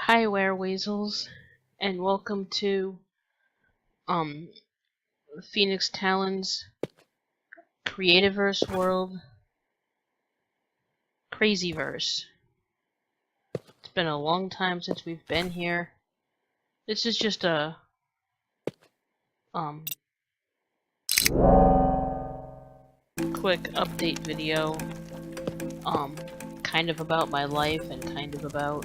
Hi, weasels, and welcome to PhoenixTalon's Creativerse world, Crazyverse. It's been a long time since we've been here. This is just a quick update video, kind of about my life and kind of about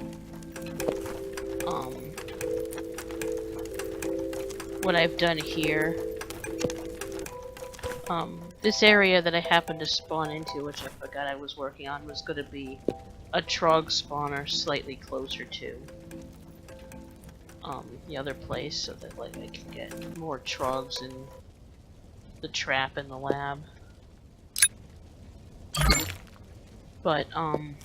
what I've done here. This area that I happened to spawn into, which I forgot I was working on, was going to be a trog spawner slightly closer to the other place, so that like I can get more trogs in the trap in the lab. But I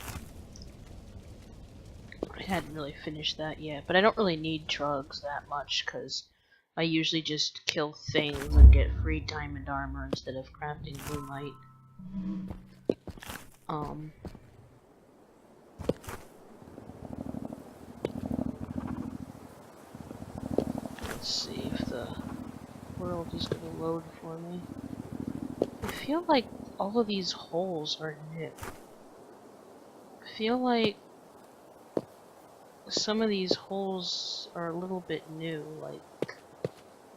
hadn't really finished that yet. But I don't really need trogs that much because I usually just kill things and get free diamond armor instead of crafting moonlight. Let's see if the world is gonna load for me. I feel like all of these holes are new. I feel like some of these holes are a little bit new, like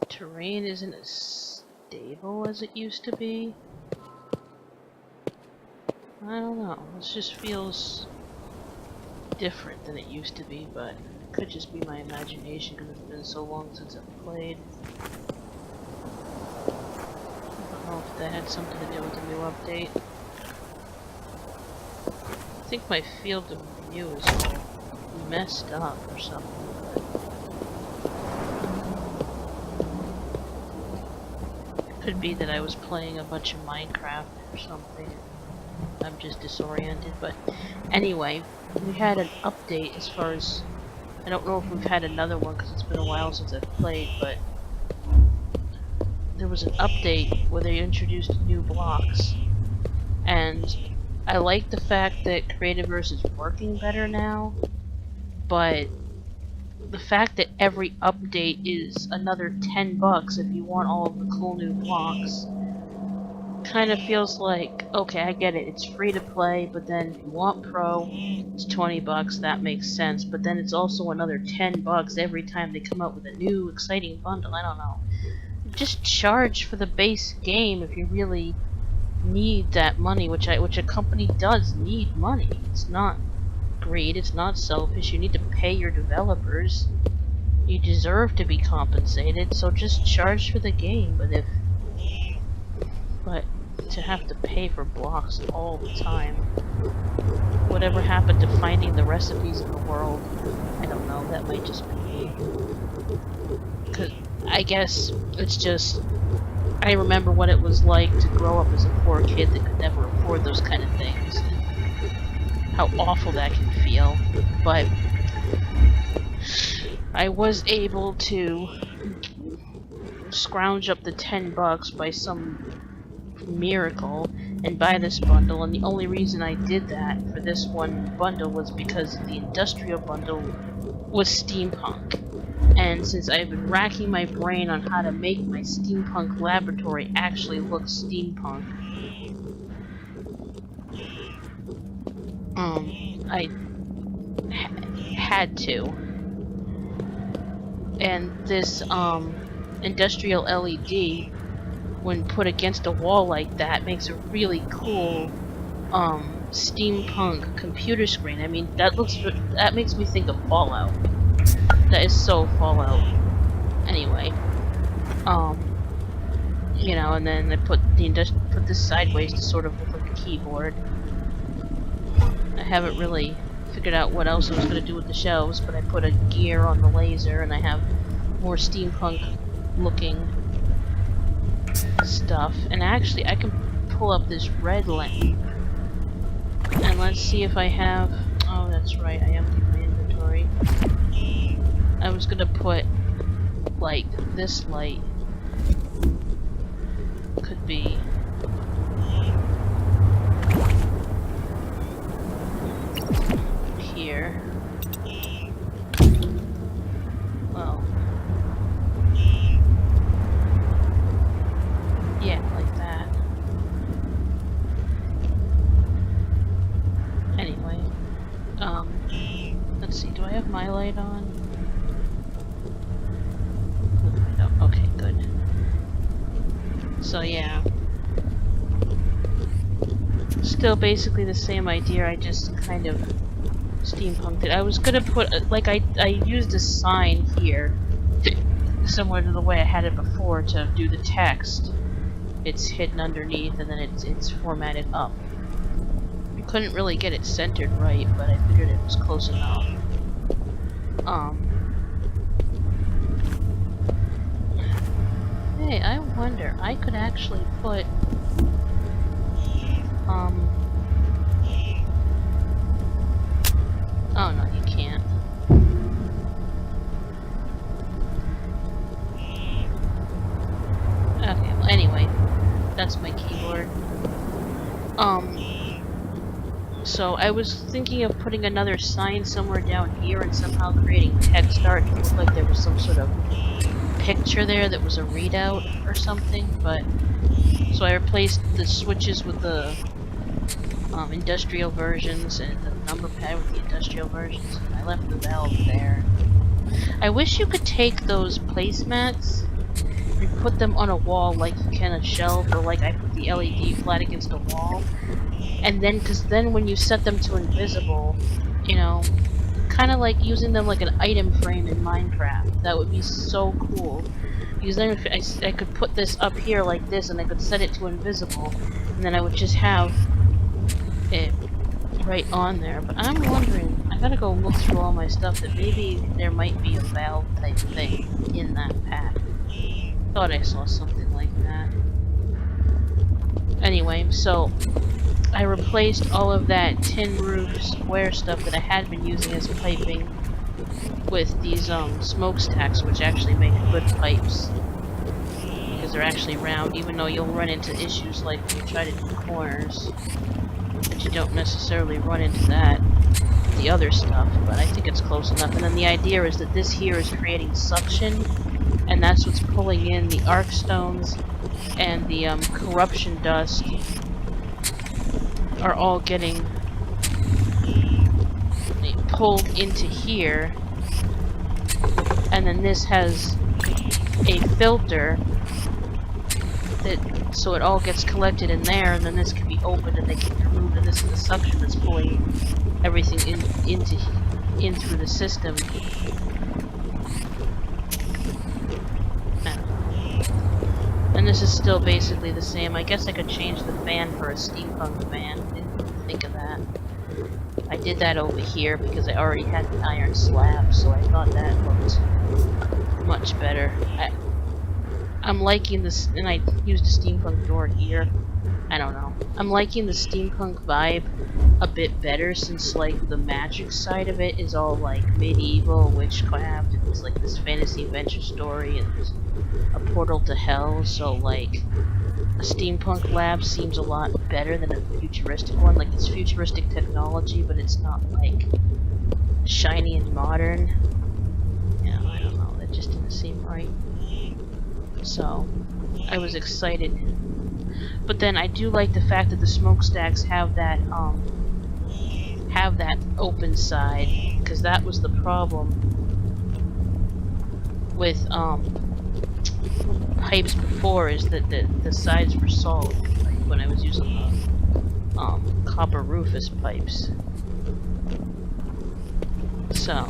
terrain isn't as stable as it used to be. I don't know, this just feels different than it used to be, but it could just be my imagination because it's been so long since I've played. I don't know if that had something to do with the new update. I think my field of view is all messed up or something. It could be that I was playing a bunch of Minecraft or something. I'm just disoriented, but anyway, we had an update as far as... I don't know if we've had another one because it's been a while since I've played, but there was an update where they introduced new blocks, and I like the fact that Creativerse is working better now, but the fact that every update is another $10 if you want all of the cool new blocks kind of feels like, okay, I get it, it's free to play, but then if you want pro, it's $20, that makes sense, but then it's also another $10 every time they come out with a new exciting bundle. I don't know. Just charge for the base game if you really need that money, which a company does need money. It's not greed, it's not selfish, you need to pay your developers. You deserve to be compensated, so just charge for the game, but to have to pay for blocks all the time. Whatever happened to finding the recipes in the world? I don't know, that might just be me. 'Cause I guess it's just... I remember what it was like to grow up as a poor kid that could never afford those kind of things. How awful that can feel. But I was able to scrounge up the $10 by some miracle and buy this bundle, and the only reason I did that for this one bundle was because the industrial bundle was steampunk. And since I've been racking my brain on how to make my steampunk laboratory actually look steampunk, I had to. And this industrial LED, when put against a wall like that, makes a really cool steampunk computer screen. I mean, that makes me think of Fallout. That is so Fallout. Anyway, you know, and then I put this sideways to sort of look like a keyboard. I haven't really figured out what else I was going to do with the shelves, but I put a gear on the laser, and I have more steampunk looking stuff. And actually, I can pull up this red lamp, and let's see if I have... Oh, that's right, I emptied my inventory. I was gonna put, like, this light could be here. Let's see, do I have my light on? No, I don't. Okay, good. So yeah. Still basically the same idea, I just kind of steampunked it. I was gonna put, like, I used a sign here, similar to the way I had it before, to do the text. It's hidden underneath, and then it's formatted up. I couldn't really get it centered right, but I figured it was close enough. Hey, I wonder, I could actually put, oh no, you can't. Okay, well anyway, that's my keyboard. So I was thinking of putting another sign somewhere down here and somehow creating text art to look like there was some sort of picture there that was a readout or something, but so I replaced the switches with the industrial versions and the number pad with the industrial versions, and I left the valve there. I wish you could take those placemats and put them on a wall like you can a shelf, or like I put the LED flat against a wall, and then, because then when you set them to invisible, you know, kind of like using them like an item frame in Minecraft. That would be so cool. Because then if I could put this up here like this, and I could set it to invisible, and then I would just have it right on there. But I'm wondering, I gotta go look through all my stuff, that maybe there might be a valve type thing in that pack. Thought I saw something like that. Anyway, so I replaced all of that tin roof square stuff that I had been using as piping with these smokestacks, which actually make good pipes because they're actually round, even though you'll run into issues like when you try to do corners, but you don't necessarily run into that with the other stuff. But I think it's close enough. And then the idea is that this here is creating suction, and that's what's pulling in the arc stones and the corruption dust are all getting pulled into here, and then this has a filter that, so it all gets collected in there, and then this can be opened and they can be removed, and this is the suction that's pulling everything in through the system. And this is still basically the same. I guess I could change the fan for a steampunk fan. Didn't think of that. I did that over here because I already had the iron slab, so I thought that looked much better. I'm liking this, and I used a steampunk door here. I don't know. I'm liking the steampunk vibe a bit better, since like the magic side of it is all like medieval witchcraft, and it's like this fantasy adventure story, and there's a portal to hell, so like a steampunk lab seems a lot better than a futuristic one. Like, it's futuristic technology, but it's not like shiny and modern. Yeah, I don't know, that just didn't seem right. So I was excited. But then I do like the fact that the smokestacks have that open side, because that was the problem with pipes before, is that the sides were solid, like when I was using the copper rufus pipes. So,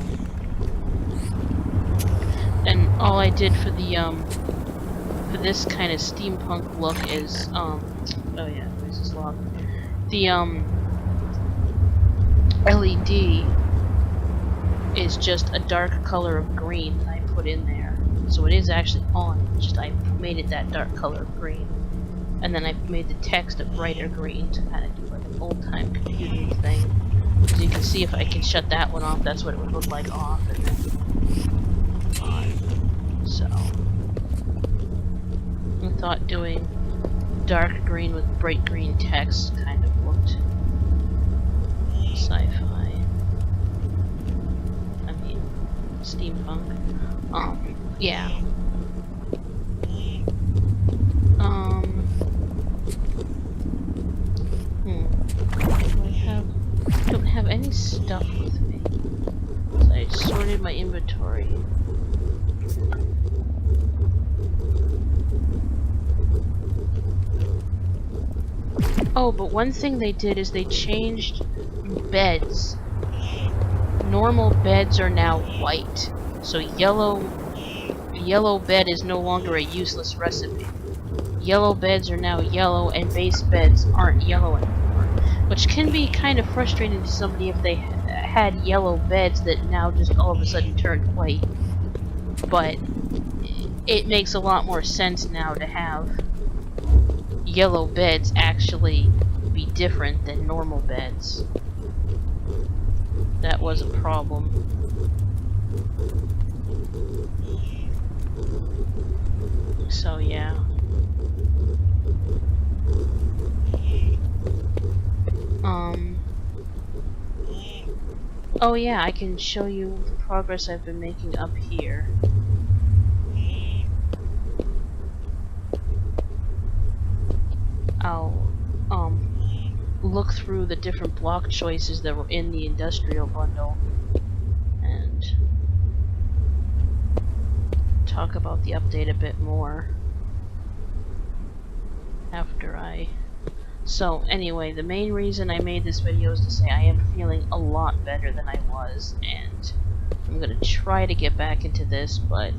and all I did for the for this kind of steampunk look is oh yeah, where's this log? The LED is just a dark color of green that I put in there. So it is actually on, just I made it that dark color of green. And then I made the text a brighter green to kind of do like an old-time computing thing. As you can see, if I can shut that one off, that's what it would look like off, and then on. So I thought doing dark green with bright green text kind of looked sci-fi. I mean, steampunk. Yeah. I don't have any stuff with me. you my inventory. Oh, but one thing they did is they changed beds. Normal beds are now white. So yellow bed is no longer a useless recipe. Yellow beds are now yellow, and base beds aren't yellow anymore. Which can be kind of frustrating to somebody if they had yellow beds that now just all of a sudden turned white. But it makes a lot more sense now to have yellow beds actually be different than normal beds. That was a problem. So yeah. Oh yeah, I can show you the progress I've been making up here. I'll look through the different block choices that were in the industrial bundle and talk about the update a bit more after I... So anyway, the main reason I made this video is to say I am feeling a lot better than I was, and I'm gonna try to get back into this, but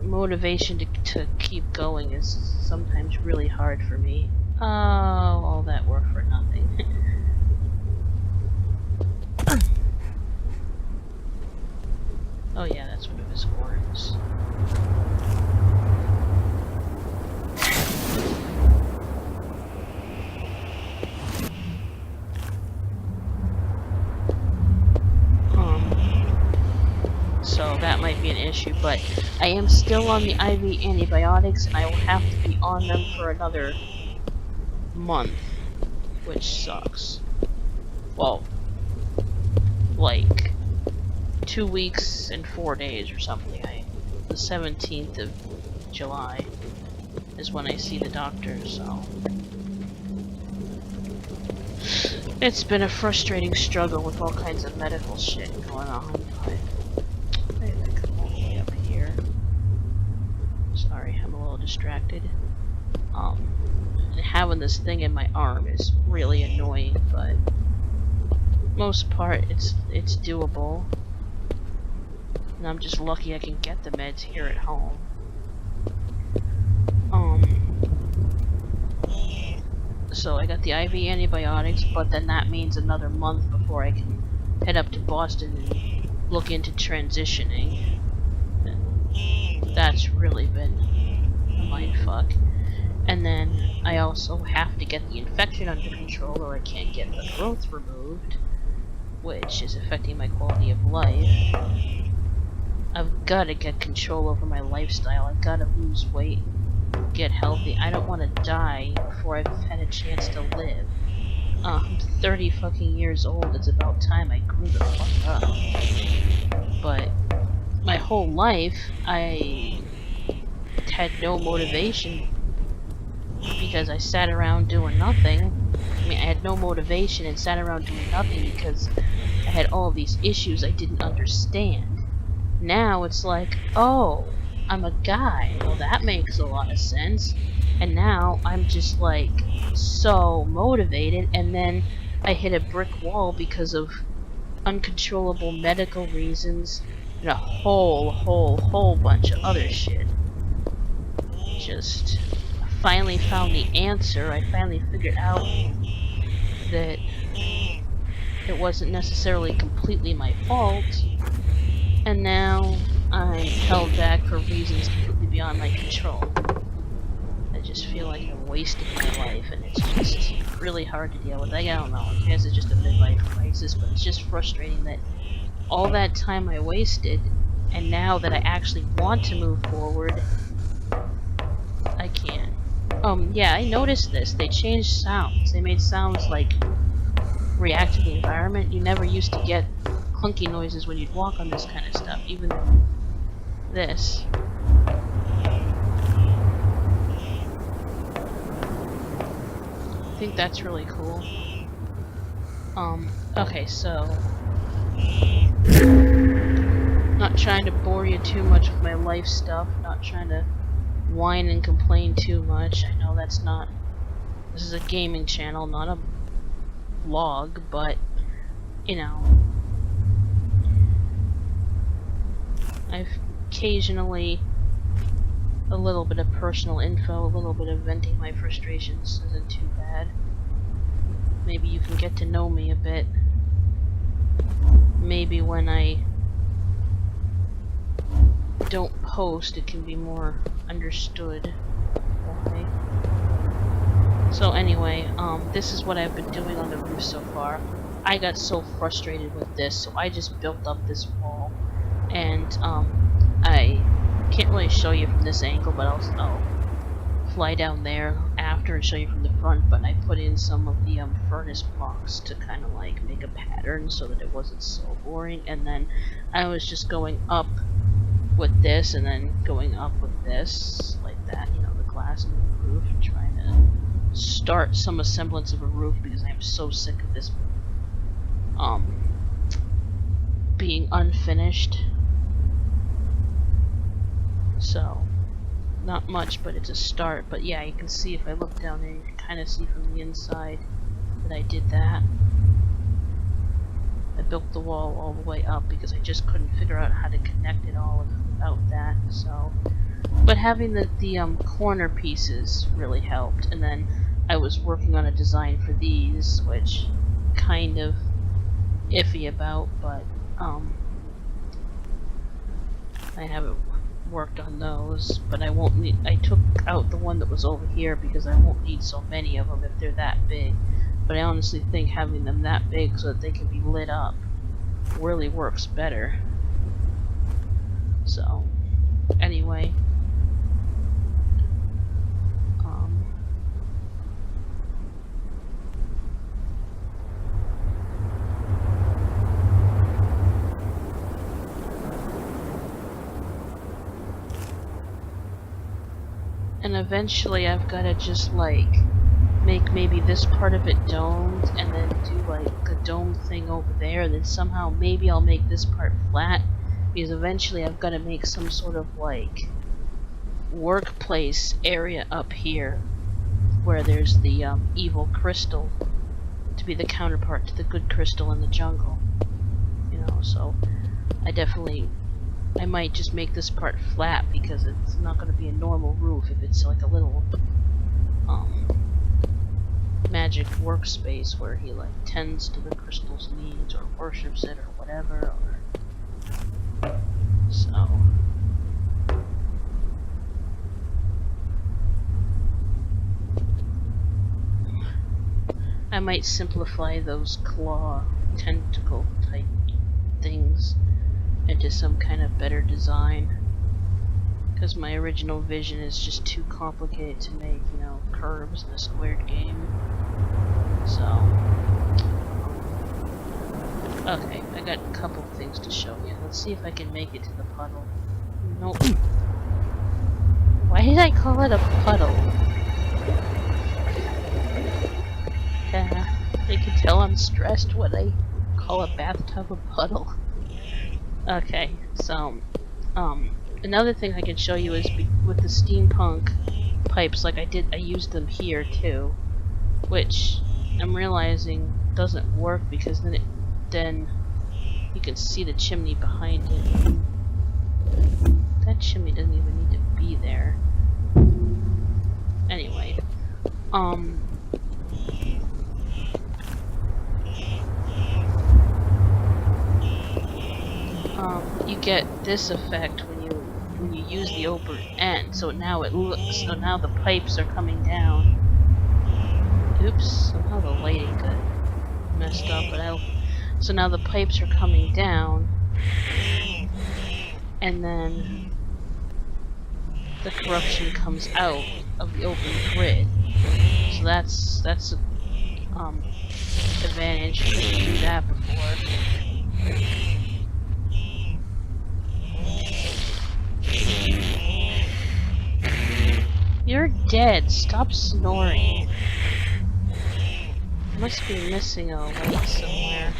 motivation to keep going is sometimes really hard for me. Oh, all that work for nothing. Oh yeah, that's one of his horns. So that might be an issue, but I am still on the IV antibiotics, and I will have to be on them for another month, which sucks. Well, like 2 weeks and 4 days or something. The 17th of July is when I see the doctor, so it's been a frustrating struggle with all kinds of medical shit going on, but I gotta come all the way up here. Sorry, I'm a little distracted. And having this thing in my arm is really annoying, but most part it's doable. And I'm just lucky I can get the meds here at home. So I got the IV antibiotics, but then that means another month before I can head up to Boston and look into transitioning. And that's really been a mindfuck. And then I also have to get the infection under control, or I can't get the growth removed, which is affecting my quality of life. I've got to get control over my lifestyle. I've got to lose weight, get healthy. I don't want to die before I've had a chance to live. I'm 30 fucking years old. It's about time I grew the fuck up. But my whole life, I had no motivation because I sat around doing nothing. I mean, I had no motivation and sat around doing nothing because I had all these issues I didn't understand. Now it's like, oh, I'm a guy. Well, that makes a lot of sense. And now I'm just like so motivated, and then I hit a brick wall because of uncontrollable medical reasons and a whole bunch of other shit. Just finally found the answer. I finally figured out that it wasn't necessarily completely my fault, and now I'm held back for reasons completely beyond my control. I just feel like I'm wasting my life, and it's just really hard to deal with. I don't know, I guess it's just a midlife crisis, but it's just frustrating that all that time I wasted, and now that I actually want to move forward, I can't. Yeah, I noticed this. They changed sounds. They made sounds like react to the environment. You never used to get clunky noises when you'd walk on this kind of stuff. Even this. I think that's really cool. Okay, so trying to bore you too much with my life stuff, not trying to whine and complain too much. I know that's not... This is a gaming channel, not a vlog, but, you know... I've occasionally... a little bit of personal info, a little bit of venting my frustrations isn't too bad. Maybe you can get to know me a bit. Maybe when I don't post, it can be more understood why. So anyway, this is what I've been doing on the roof so far. I got so frustrated with this, so I just built up this wall, and I can't really show you from this angle, but I'll fly down there after and show you from the front. But I put in some of the furnace blocks to kind of like make a pattern so that it wasn't so boring, and then I was just going up with this and then going up with this like that, you know, the glass and the roof, and trying to start some semblance of a roof because I'm so sick of this being unfinished. So not much, but it's a start. But yeah, you can see if I look down there, you can kind of see from the inside that I did that. I built the wall all the way up because I just couldn't figure out how to connect it all without that. So, but having the corner pieces really helped. And then I was working on a design for these, which kind of iffy about, but I haven't worked on those. But I won't need. I took out the one that was over here because I won't need so many of them if they're that big. But I honestly think having them that big so that they can be lit up really works better. So, anyway. And eventually I've got to just like make maybe this part of it domed and then do like a dome thing over there, and then somehow maybe I'll make this part flat, because eventually I've got to make some sort of like workplace area up here where there's the evil crystal to be the counterpart to the good crystal in the jungle, you know. So I might just make this part flat because it's not going to be a normal roof if it's like a little magic workspace where he like tends to the crystal's needs or worships it or whatever. So I might simplify those claw tentacle type things into some kind of better design, because my original vision is just too complicated to make, you know, curves in a squared game. So, okay, I got a couple things to show you. Let's see if I can make it to the puddle. Nope. Why did I call it a puddle? Yeah, they can tell I'm stressed when I call a bathtub a puddle. Okay, so, another thing I can show you is with the steampunk pipes, like I used them here too, which I'm realizing doesn't work because then you can see the chimney behind it. That chimney doesn't even need to be there. Anyway, you get this effect when you use the open end. So now now the pipes are coming down. Oops, somehow the lighting got messed up, but so now the pipes are coming down, and then the corruption comes out of the open grid. So that's advantage. I couldn't do that before. You're dead. Stop snoring. Must be missing a light somewhere.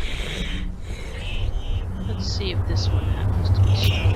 Let's see if this one happens to be strong.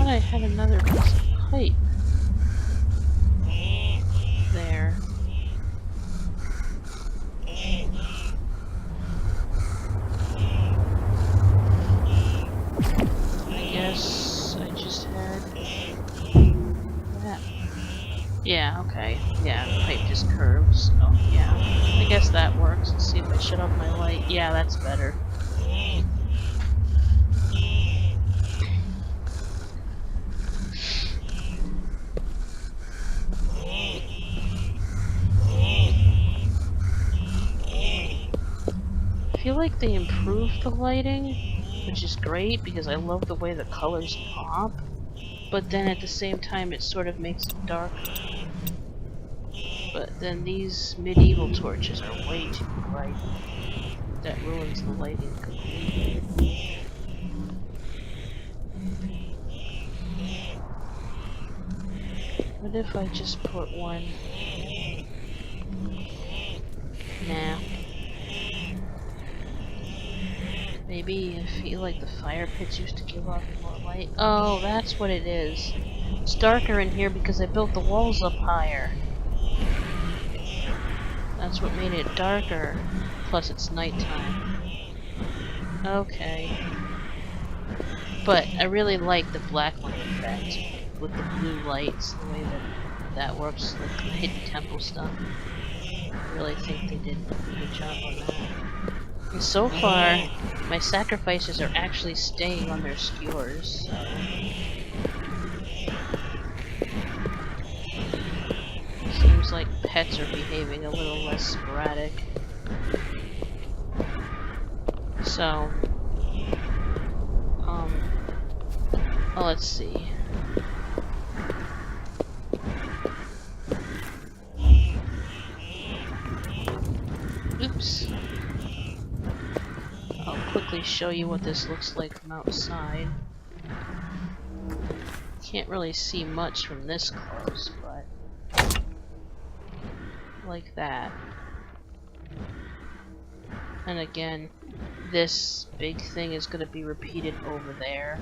I had another piece of pipe there. I guess I just had that. Yeah, okay. Yeah, the pipe just curves. So, yeah. I guess that works. Let's see if I shut off my light. Yeah, that's better. I feel like they improved the lighting, which is great because I love the way the colors pop, but then at the same time it sort of makes it darker. But then these medieval torches are way too bright. That ruins the lighting completely. What if I just put one? Nah. Maybe I feel like the fire pits used to give off more light. Oh, that's what it is. It's darker in here because I built the walls up higher. That's what made it darker. Plus it's nighttime. Okay. But I really like the blacklight effect with the blue lights, the way that works, like the hidden temple stuff. I really think they did a good job on that. And so far, my sacrifices are actually staying on their skewers, so... Seems like pets are behaving a little less sporadic. So... well, let's see. Oops. I'll quickly show you what this looks like from outside. Can't really see much from this close, but like that. And again, this big thing is going to be repeated over there.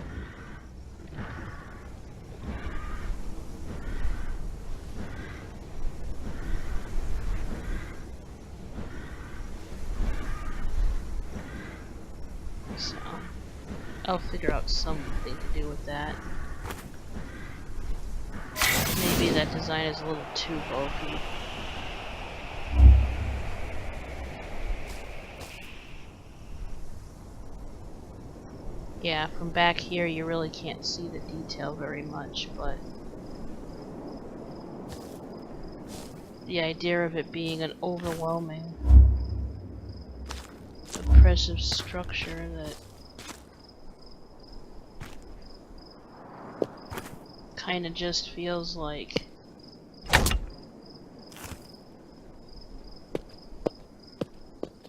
So, I'll figure out something to do with that. Maybe that design is a little too bulky. Yeah, from back here you really can't see the detail very much, but the idea of it being an overwhelming, oppressive structure that kind of just feels like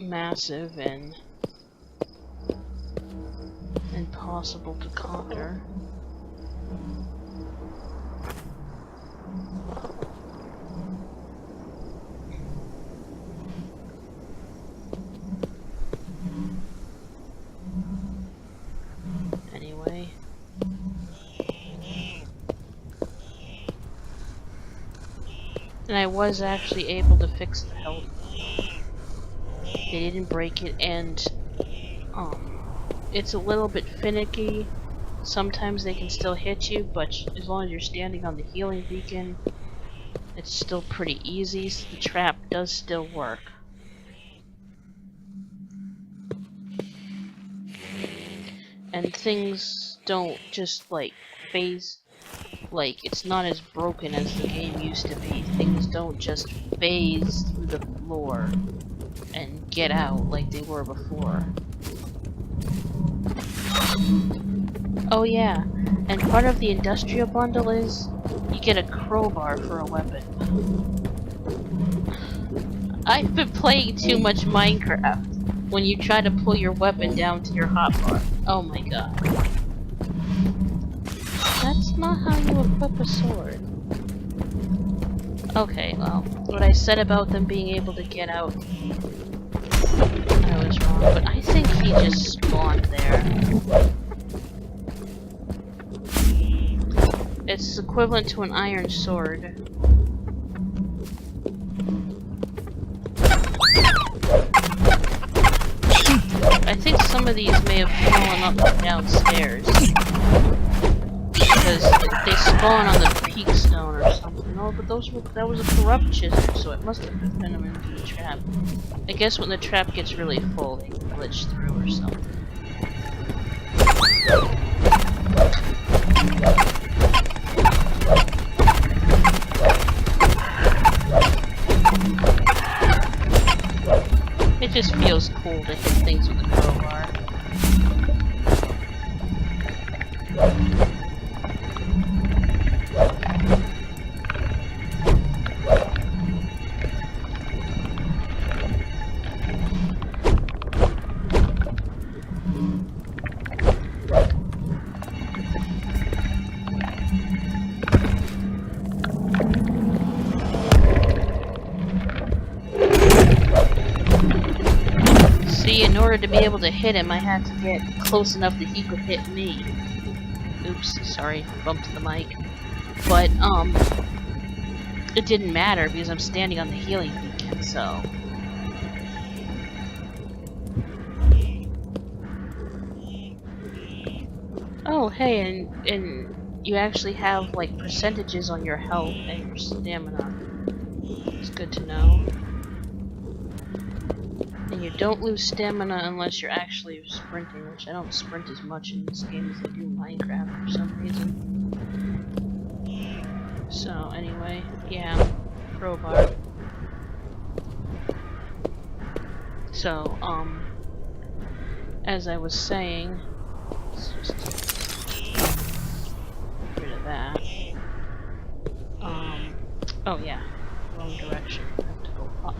massive and impossible to conquer. Anyway. And I was actually able to fix the health. They didn't break it, and it's a little bit finicky. Sometimes they can still hit you, but as long as you're standing on the healing beacon, it's still pretty easy, so the trap does still work. And things don't just like phase, like it's not as broken as the game used to be. Things don't just phase through the floor. get out like they were before. Oh yeah, and part of the industrial bundle is you get a crowbar for a weapon. I've been playing too much Minecraft when you try to pull your weapon down to your hotbar. Oh my god. That's not how you equip a sword. Okay, well, what I said about them being able to get out, I was wrong, but I think he just spawned there. It's equivalent to an iron sword. I think some of these may have fallen up and downstairs. Because they spawn on the peak stone or something. No, but that was a corrupt chisel, so it must have been them into the trap. I guess when the trap gets really full, they glitch through or something. It just feels cool to hit things with a crowbar. In order to be able to hit him, I had to get close enough that he could hit me. Oops, sorry, bumped the mic. But, it didn't matter because I'm standing on the healing beacon, so... Oh, hey, and you actually have, like, percentages on your health and your stamina. It's good to know. And you don't lose stamina unless you're actually sprinting, which I don't sprint as much in this game as I do Minecraft for some reason. So, anyway, yeah, crowbar. So, as I was saying, let's just get rid of that. Oh yeah, wrong direction. I have to go up.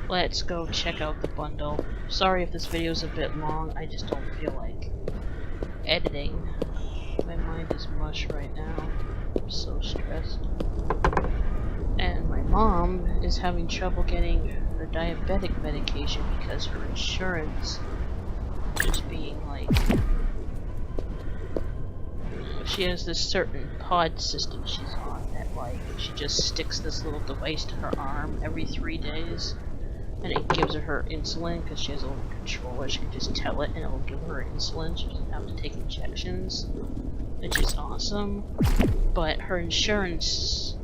Let's go check out the bundle. Sorry if this video is a bit long, I just don't feel like editing. My mind is mush right now. I'm so stressed. And my mom is having trouble getting her diabetic medication because her insurance is being like... She has this certain pod system she's on that like, she just sticks this little device to her arm every 3 days. And it gives her insulin because she has a little controller. She can just tell it and it will give her insulin. She doesn't have to take injections, which is awesome. But her insurance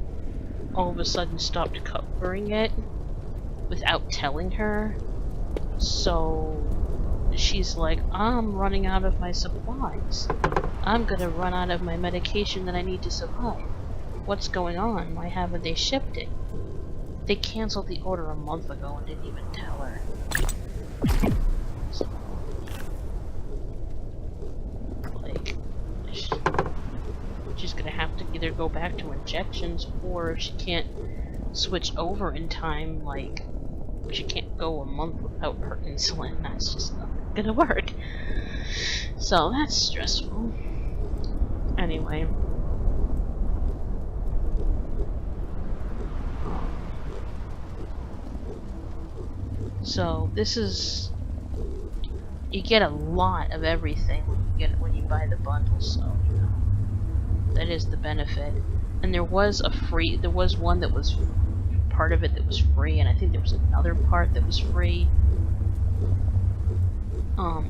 all of a sudden stopped covering it without telling her. So she's like, I'm running out of my supplies. I'm gonna run out of my medication that I need to survive. What's going on? Why haven't they shipped it? They canceled the order a month ago and didn't even tell her. So, like, she's gonna have to either go back to injections, or if she can't switch over in time, like, she can't go a month without her insulin. That's just not gonna work. So that's stressful. Anyway. So this is, you get a lot of everything when you buy the bundle, so you know, that is the benefit. And there was one that was part of it that was free, and I think there was another part that was free.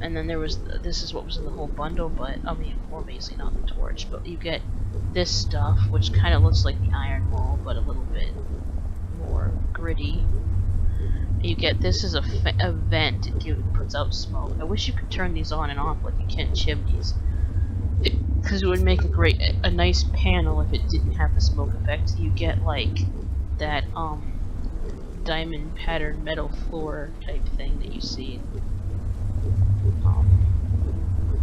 And then there was this is what was in the whole bundle, but I mean, more basically not the torch, but you get this stuff which kind of looks like the iron wall, but a little bit more gritty. You get this is a vent. It puts out smoke. I wish you could turn these on and off like you can chimneys, because it would make a nice panel if it didn't have the smoke effect. You get like that diamond pattern metal floor type thing that you see in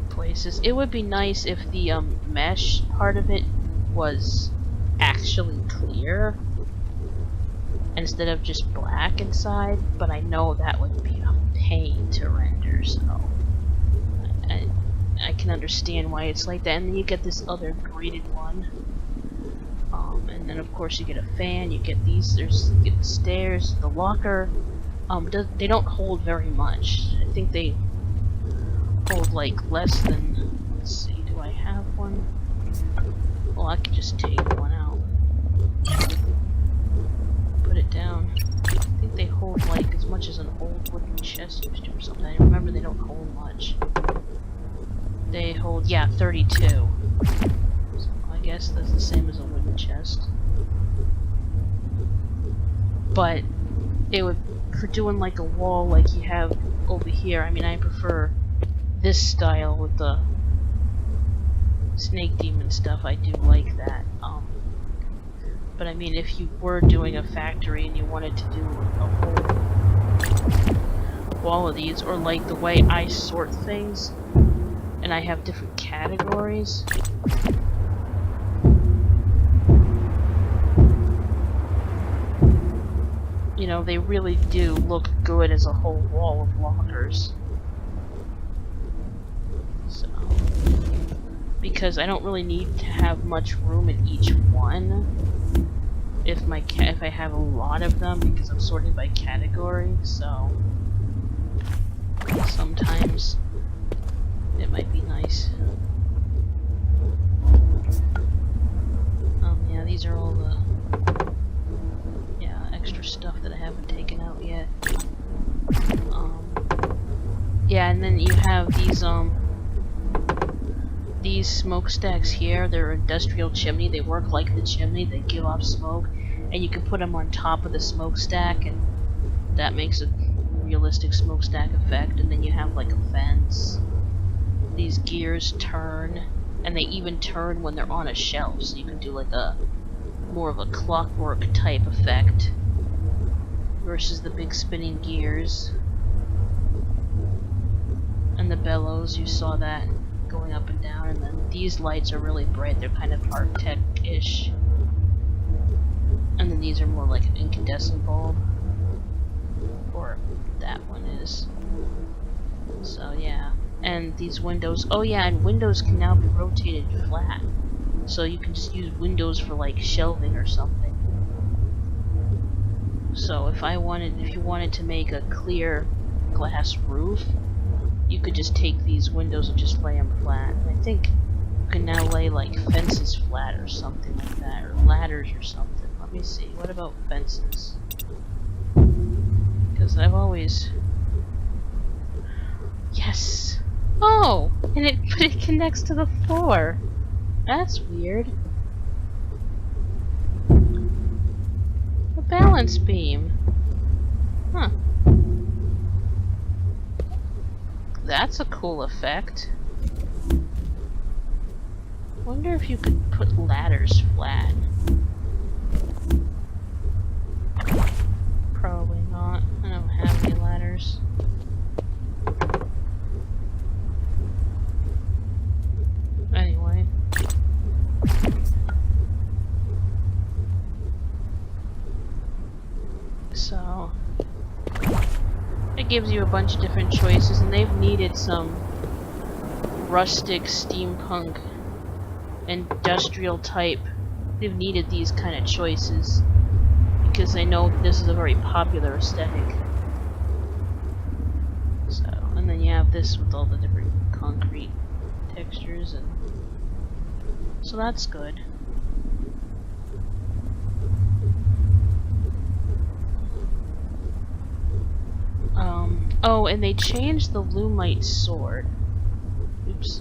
places. It would be nice if the mesh part of it was actually clear instead of just black inside, but I know that would be a pain to render, so I can understand why it's like that. And then you get this other graded one, and then of course you get a fan, you get these, you get the stairs, the locker. They don't hold very much. I think they hold like less than, let's see, do I have one? Well, I could just take one out. Put it down. I think they hold like as much as an old wooden chest used to or something. I remember they don't hold much. They hold, yeah, 32. So I guess that's the same as a wooden chest. But it would, for doing like a wall like you have over here, I mean, I prefer this style with the snake demon stuff. I do like that. But I mean, if you were doing a factory and you wanted to do a whole wall of these, or like the way I sort things, and I have different categories. You know, they really do look good as a whole wall of lockers. So, because I don't really need to have much room in each one. If I have a lot of them, because I'm sorting by category, so sometimes it might be nice. Yeah, these are all the extra stuff that I haven't taken out yet. Yeah, and then you have these smokestacks here. They're industrial chimney. They work like the chimney. They give off smoke, and you can put them on top of the smokestack, and that makes a realistic smokestack effect. And then you have like a fence. These gears turn, and they even turn when they're on a shelf, so you can do like a more of a clockwork type effect versus the big spinning gears. And the bellows, you saw that going up and down. And then these lights are really bright. They're kind of Arctec-ish. And then these are more like an incandescent bulb, or that one is. So yeah. And these windows, oh yeah, and windows can now be rotated flat. So you can just use windows for like shelving or something. So if you wanted to make a clear glass roof, you could just take these windows and just lay them flat. And I think you can now lay like fences flat or something like that, or ladders or something. Let me see, what about fences? Because I've always... Yes! Oh! And it connects to the floor! That's weird. A balance beam. Huh. That's a cool effect. Wonder if you could put ladders flat. Probably not. I don't have any ladders. Anyway. So, it gives you a bunch of different choices, and they've needed some rustic, steampunk, industrial type. They've needed these kind of choices because they know that this is a very popular aesthetic. So, and then you have this with all the different concrete textures, and so that's good. Oh, and they changed the Lumite sword. Oops.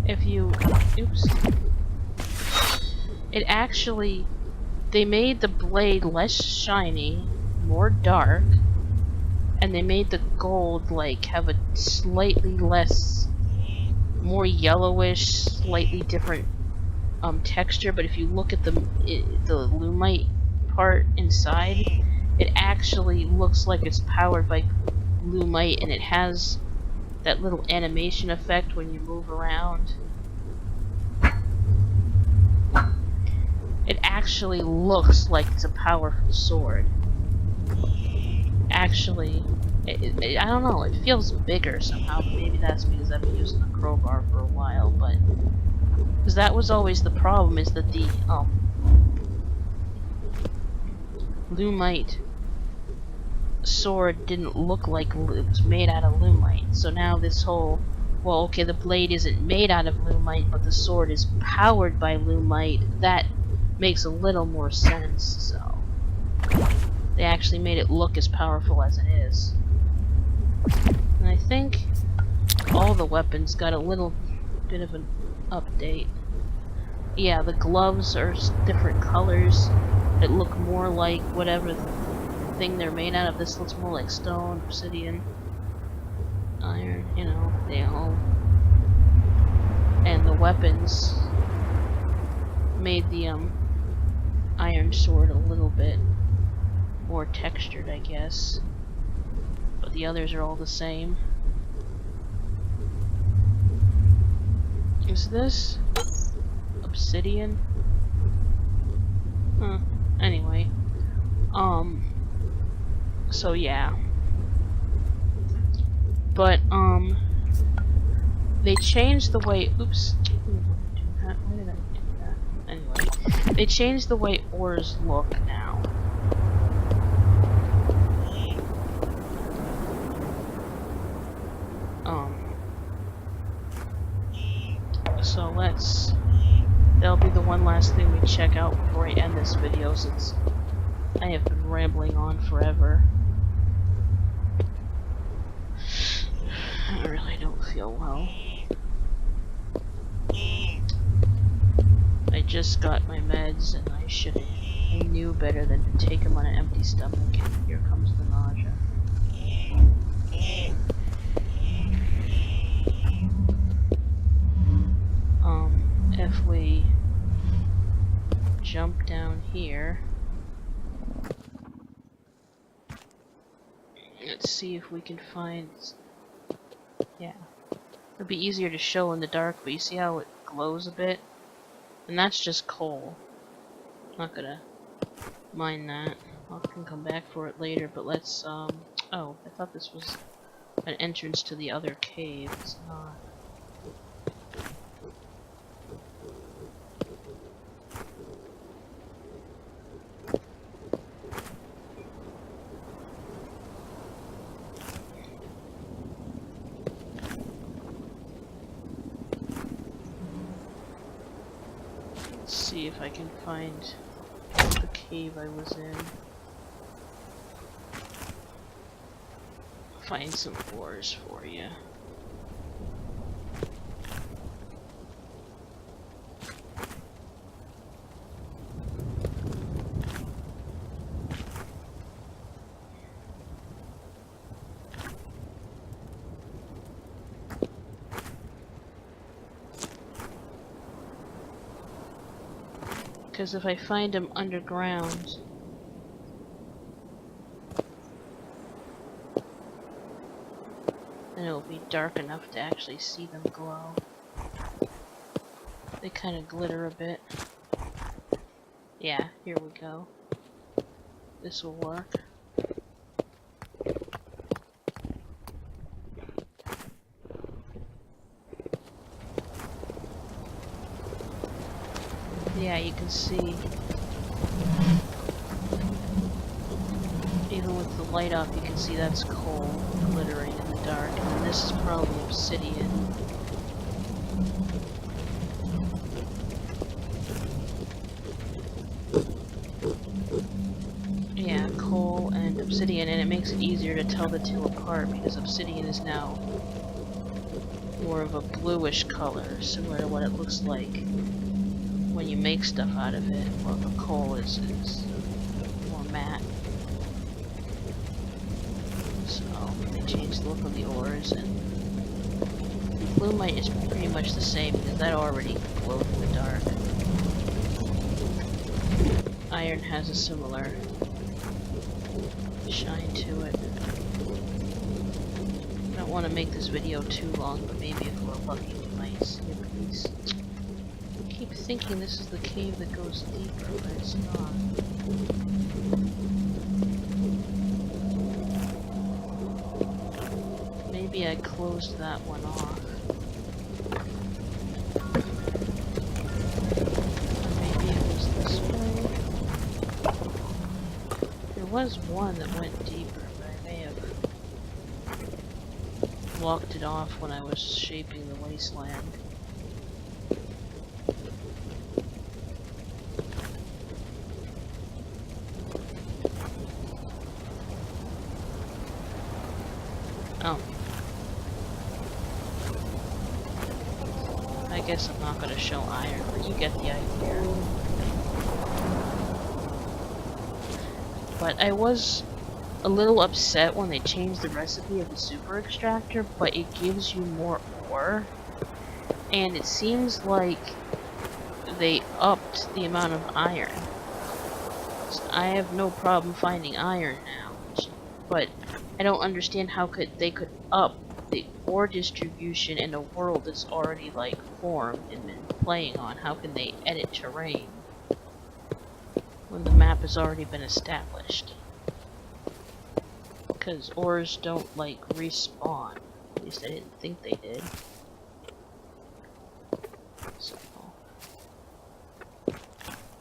If you... Oops. It actually... They made the blade less shiny, more dark, and they made the gold, like, have a slightly less... more yellowish, slightly different texture, but if you look at the lumite part inside, it actually looks like it's powered by lumite, and it has that little animation effect when you move around. It actually looks like it's a powerful sword. Actually, I don't know, it feels bigger somehow, but maybe that's because I've been using the crowbar for a while, but... Because that was always the problem, is that the, lumite sword didn't look like it was made out of lumite. So now this whole, well, okay, the blade isn't made out of lumite, but the sword is powered by lumite, that makes a little more sense, so... They actually made it look as powerful as it is. And I think all the weapons got a little bit of an update. Yeah, the gloves are different colors that look more like whatever thing they're made out of. This looks more like stone, obsidian, iron, you know, they all... And the weapons made the, iron sword a little bit more textured, I guess. But the others are all the same. Is this obsidian? Huh. Anyway. So yeah. But, they changed the way... Oops. Why did I do that? Anyway. They changed the way ores look now. So that'll be the one last thing we check out before I end this video, since I have been rambling on forever. I really don't feel well. I just got my meds, and I knew better than to take them on an empty stomach, and here comes the nausea. If we jump down here, let's see if we can find... Yeah. It'd be easier to show in the dark, but you see how it glows a bit? And that's just coal. Not gonna mind that. I can come back for it later, but let's, oh, I thought this was an entrance to the other cave. It's not. See if I can find the cave I was in. Find some ores for you. Because if I find them underground, then it'll be dark enough to actually see them glow. They kind of glitter a bit. Yeah, here we go. This will work. Yeah, you can see, even with the light off, you can see that's coal glittering in the dark, and this is probably obsidian. Yeah, coal and obsidian, and it makes it easier to tell the two apart, because obsidian is now more of a bluish color, similar to what it looks like when you make stuff out of it, while the coal is more matte. So they changed the look of the ores, and Blue-mite is pretty much the same because that already glowed in the dark. Iron has a similar shine to it. I don't want to make this video too long, but maybe if we're lucky we might see a piece. I keep thinking this is the cave that goes deeper, but it's not. Maybe I closed that one off. Or maybe it was this way. There was one that went deeper, but I may have blocked it off when I was shaping the wasteland. Oh. I guess I'm not going to show iron, but you get the idea. But I was a little upset when they changed the recipe of the super extractor, but it gives you more ore. And it seems like they upped the amount of iron. So I have no problem finding iron now, but I don't understand how they could up the ore distribution in a world that's already like formed and been playing on. How can they edit terrain when the map has already been established? Because ores don't like respawn. At least I didn't think they did. So.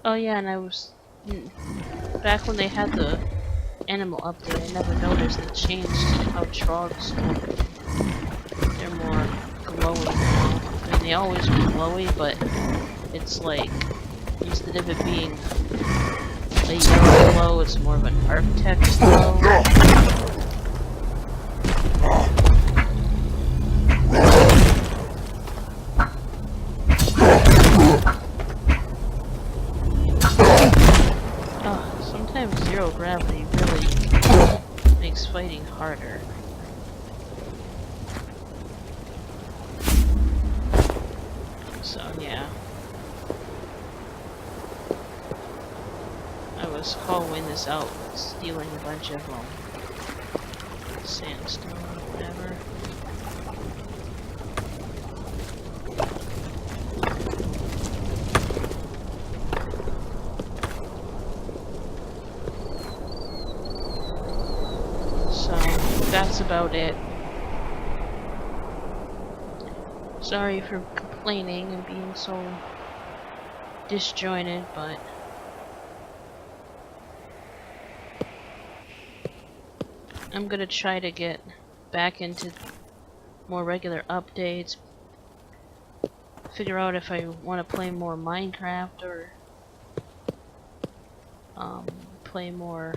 Oh yeah, and I was back when they had the animal update. I never noticed they changed how trogs look. They're more glowy now. I mean, they always were glowy, but it's like instead of it being a yellow glow, it's more of an architect's glow. Sometimes zero gravity really makes fighting harder. So yeah. I was hollowing this out, stealing a bunch of sandstone or whatever. That's about it. Sorry for complaining and being so disjointed, but I'm gonna try to get back into more regular updates, figure out if I want to play more Minecraft or play more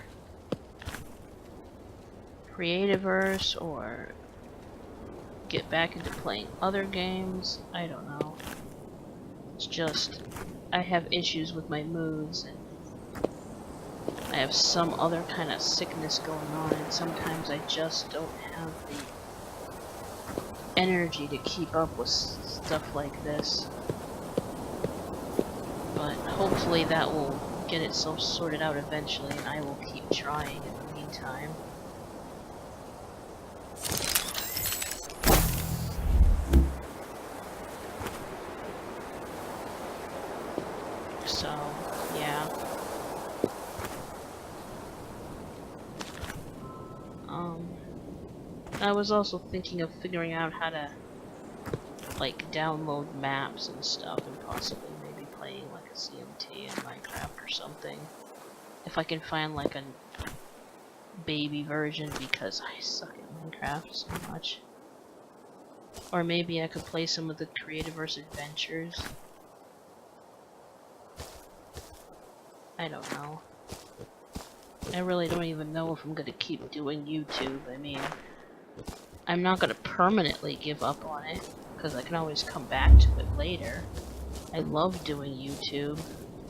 Crazyverse or get back into playing other games. I don't know. It's just I have issues with my moods and I have some other kind of sickness going on, and sometimes I just don't have the energy to keep up with stuff like this. But hopefully that will get itself sorted out eventually, and I will keep trying in the meantime. So, yeah. I was also thinking of figuring out how to, like, download maps and stuff, and possibly maybe playing, like, a CMT in Minecraft or something. If I can find, like, a baby version, because I suck at Minecraft so much. Or maybe I could play some of the Crazyverse adventures. I don't know. I really don't even know if I'm gonna keep doing YouTube. I mean, I'm not gonna permanently give up on it, because I can always come back to it later. I love doing YouTube.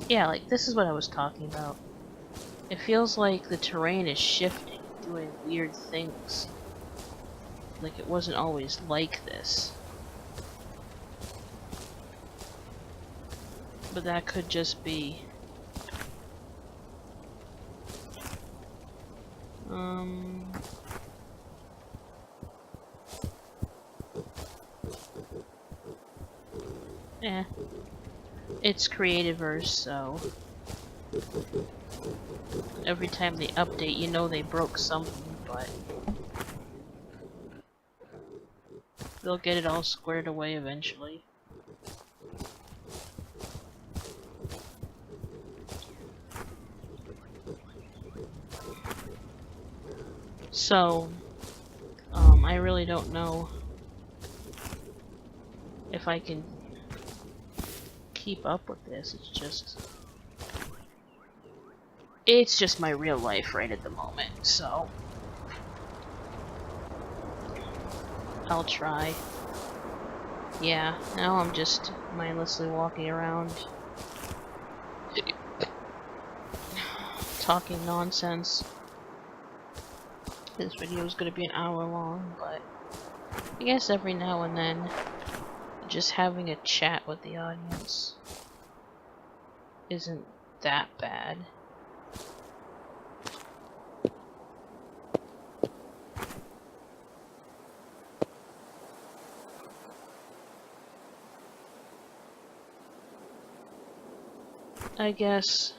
Yeah, like, this is what I was talking about. It feels like the terrain is shifting, doing weird things. Like, it wasn't always like this. But that could just be... It's Crazyverse, so... Every time they update, you know they broke something, but... They'll get it all squared away eventually. So, I really don't know if I can keep up with this. It's just my real life right at the moment, so I'll try. Yeah, now I'm just mindlessly walking around talking nonsense. This video is gonna be an hour long, but I guess every now and then just having a chat with the audience isn't that bad. I guess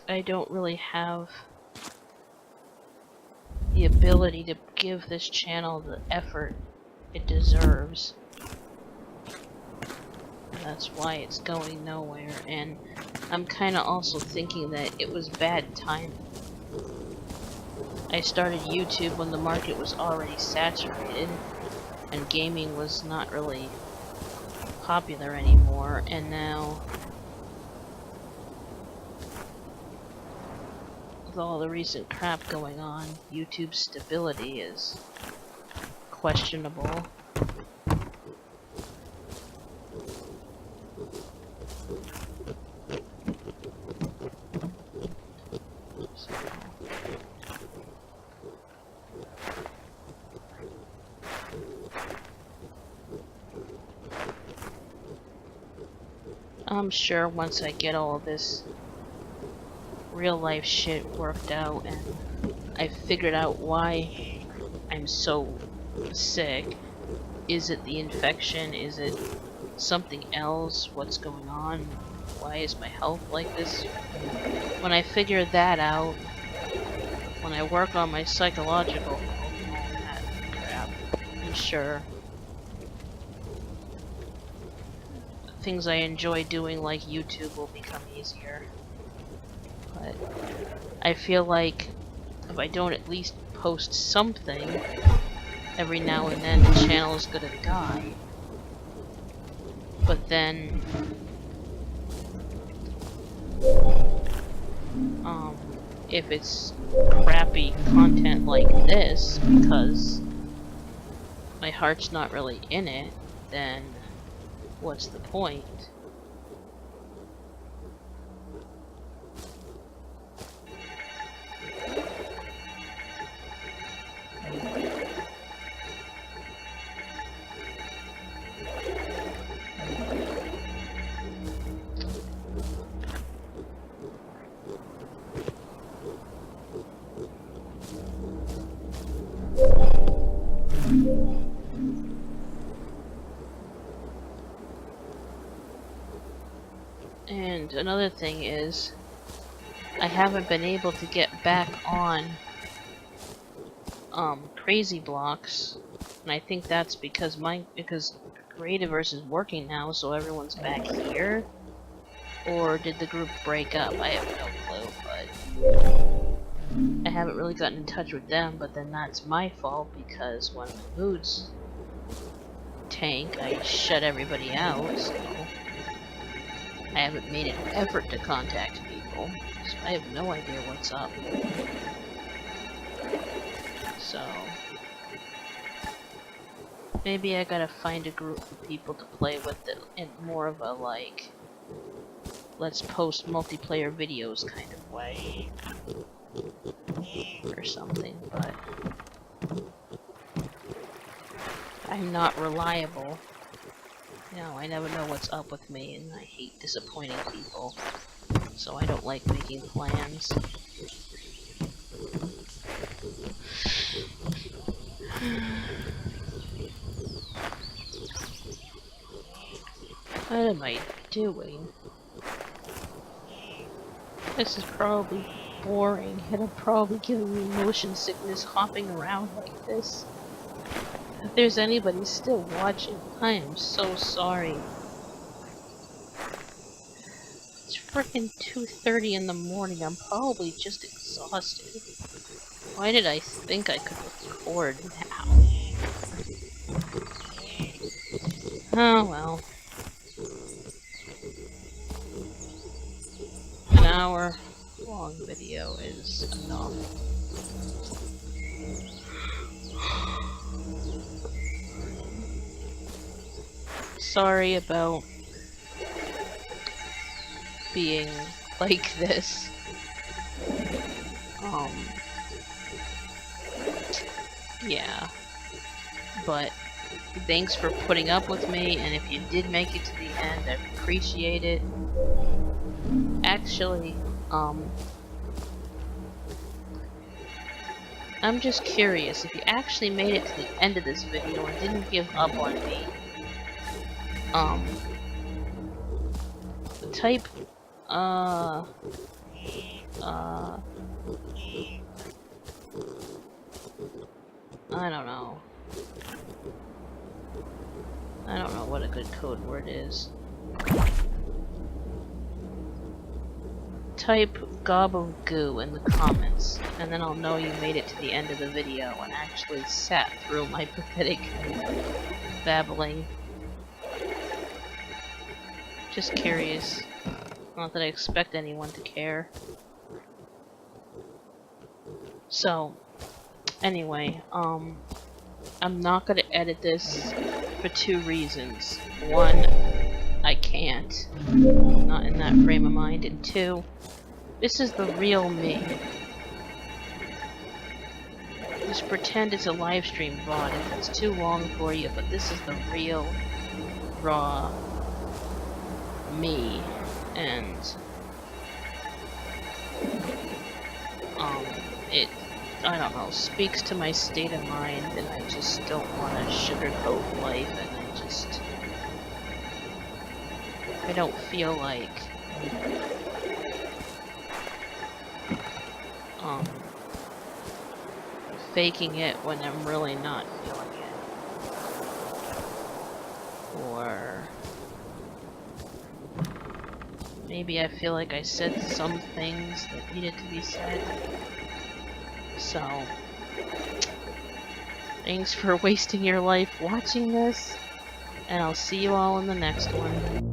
I don't really have the ability to give this channel the effort it deserves. That's why it's going nowhere, and I'm kinda also thinking that it was bad timing. I started YouTube when the market was already saturated, and gaming was not really popular anymore, and now with all the recent crap going on, YouTube's stability is questionable. I'm sure once I get all of this real life shit worked out and I figured out why I'm so sick. Is it the infection? Is it something else? What's going on? Why is my health like this? When I figure that out, when I work on my psychological health and all that crap, I'm sure things I enjoy doing like YouTube will become easier. But I feel like if I don't at least post something every now and then, the channel is gonna die. But then if it's crappy content like this because my heart's not really in it, then what's the point? And another thing is, I haven't been able to get back on Crazy Blocks, and I think that's because Crazyverse is working now, so everyone's back here. Or did the group break up? I have no clue, but I haven't really gotten in touch with them. But then that's my fault because when my moods tank, I shut everybody out. So I haven't made an effort to contact people, so I have no idea what's up. So maybe I gotta find a group of people to play with it in more of a like, let's post multiplayer videos kind of way. Or something, but I'm not reliable. You know, I never know what's up with me, and I hate disappointing people. So I don't like making plans. What am I doing? This is probably boring. It'll probably give me motion sickness hopping around like this. If there's anybody still watching, I am so sorry. It's freaking 2:30 in the morning. I'm probably just exhausted. Why did I think I could record now? Oh well. An hour-long video is enough. Sorry about being like this. Yeah. But thanks for putting up with me, and if you did make it to the end, I appreciate it. Actually, I'm just curious, if you actually made it to the end of this video and didn't give up on me, type, I don't know. I don't know what a good code word is. Type gob of goo in the comments, and then I'll know you made it to the end of the video and actually sat through my pathetic babbling. Just curious. Not that I expect anyone to care. So, anyway, I'm not gonna edit this for 2 reasons. 1, I can't. I'm not in that frame of mind. And 2, this is the real me. Just pretend it's a live stream VOD if it's too long for you, but this is the real, raw me. And it, I don't know, speaks to my state of mind, and I just don't want to sugarcoat life, and I don't feel like faking it when I'm really not feeling it. Or maybe I feel like I said some things that needed to be said. So, thanks for wasting your life watching this, and I'll see you all in the next one.